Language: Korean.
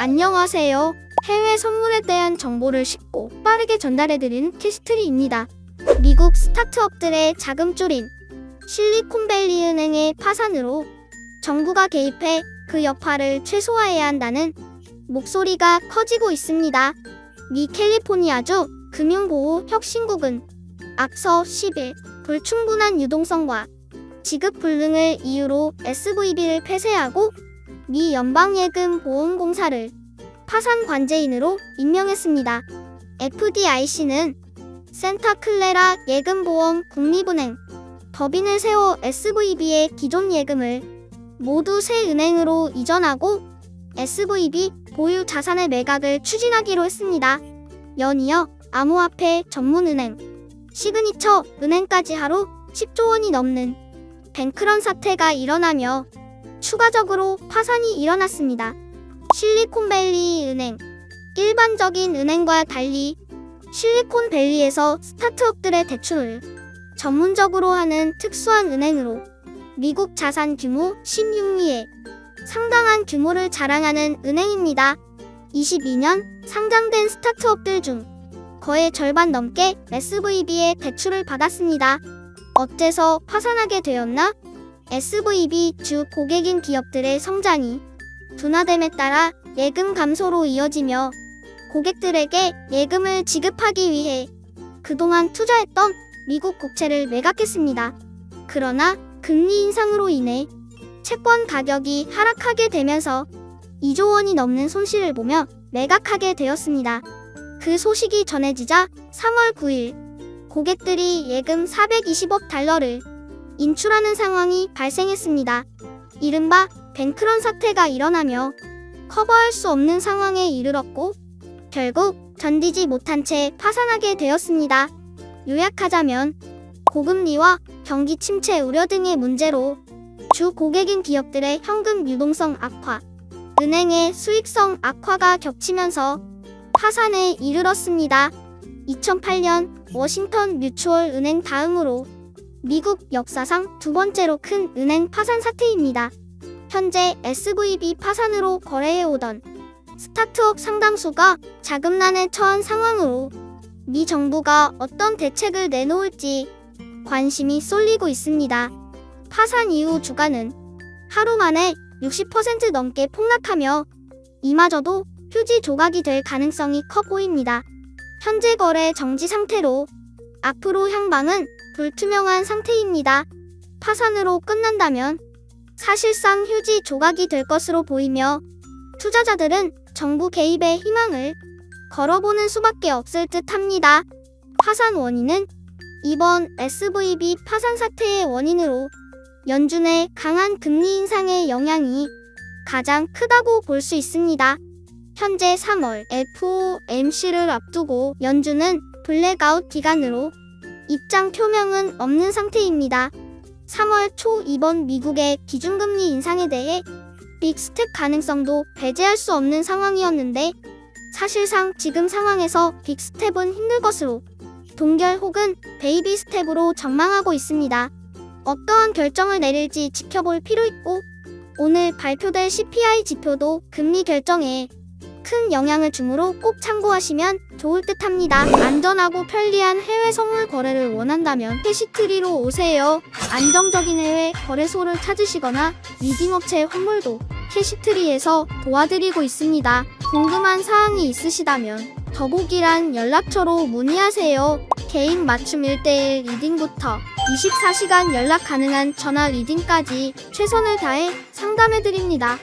안녕하세요. 해외 선물에 대한 정보를 쉽고 빠르게 전달해드리는 캐시트리입니다. 미국 스타트업들의 자금줄인 실리콘밸리 은행의 파산으로 정부가 개입해 그 여파를 최소화해야 한다는 목소리가 커지고 있습니다. 미 캘리포니아주 금융보호혁신국은 앞서 10일 불충분한 유동성과 지급 불능을 이유로 SVB를 폐쇄하고 미 연방예금보험공사를 파산 관제인으로 임명했습니다. FDIC는 센타클레라 예금보험 국립은행 법인을 세워 SVB의 기존 예금을 모두 새 은행으로 이전하고 SVB 보유 자산의 매각을 추진하기로 했습니다. 연이어 암호화폐 전문은행 시그니처 은행까지 하루 10조 원이 넘는 뱅크런 사태가 일어나며 추가적으로 파산이 일어났습니다. 실리콘밸리 은행 일반적인 은행과 달리 실리콘밸리에서 스타트업들의 대출을 전문적으로 하는 특수한 은행으로 미국 자산 규모 16위에 상당한 규모를 자랑하는 은행입니다. 22년 상장된 스타트업들 중 거의 절반 넘게 SVB의 대출을 받았습니다. 어째서 파산하게 되었나? SVB 주 고객인 기업들의 성장이 둔화됨에 따라 예금 감소로 이어지며 고객들에게 예금을 지급하기 위해 그동안 투자했던 미국 국채를 매각했습니다. 그러나 금리 인상으로 인해 채권 가격이 하락하게 되면서 2조 원이 넘는 손실을 보며 매각하게 되었습니다. 그 소식이 전해지자 3월 9일 고객들이 예금 420억 달러를 인출하는 상황이 발생했습니다. 이른바 뱅크런 사태가 일어나며 커버할 수 없는 상황에 이르렀고 결국 견디지 못한 채 파산하게 되었습니다. 요약하자면 고금리와 경기 침체 우려 등의 문제로 주 고객인 기업들의 현금 유동성 악화, 은행의 수익성 악화가 겹치면서 파산에 이르렀습니다. 2008년 워싱턴 뮤추얼 은행 다음으로 미국 역사상 두 번째로 큰 은행 파산 사태입니다. 현재 SVB 파산으로 거래해오던 스타트업 상당수가 자금난에 처한 상황으로 미 정부가 어떤 대책을 내놓을지 관심이 쏠리고 있습니다. 파산 이후 주가는 하루 만에 60% 넘게 폭락하며 이마저도 휴지 조각이 될 가능성이 커 보입니다. 현재 거래 정지 상태로 앞으로 향방은 불투명한 상태입니다. 파산으로 끝난다면 사실상 휴지 조각이 될 것으로 보이며 투자자들은 정부 개입의 희망을 걸어보는 수밖에 없을 듯합니다. 파산 원인은 이번 SVB 파산 사태의 원인으로 연준의 강한 금리 인상의 영향이 가장 크다고 볼 수 있습니다. 현재 3월 FOMC를 앞두고 연준은 블랙아웃 기간으로 입장 표명은 없는 상태입니다. 3월 초 이번 미국의 기준금리 인상에 대해 빅스텝 가능성도 배제할 수 없는 상황이었는데 사실상 지금 상황에서 빅스텝은 힘들 것으로 동결 혹은 베이비 스텝으로 전망하고 있습니다. 어떠한 결정을 내릴지 지켜볼 필요 있고 오늘 발표될 CPI 지표도 금리 결정에 큰 영향을 주므로 꼭 참고하시면 좋을 듯 합니다. 안전하고 편리한 해외 선물 거래를 원한다면 캐시트리로 오세요. 안정적인 해외 거래소를 찾으시거나 리딩업체 환불도 캐시트리에서 도와드리고 있습니다. 궁금한 사항이 있으시다면 더보기란 연락처로 문의하세요. 개인 맞춤 1:1 리딩부터 24시간 연락 가능한 전화 리딩까지 최선을 다해 상담해드립니다.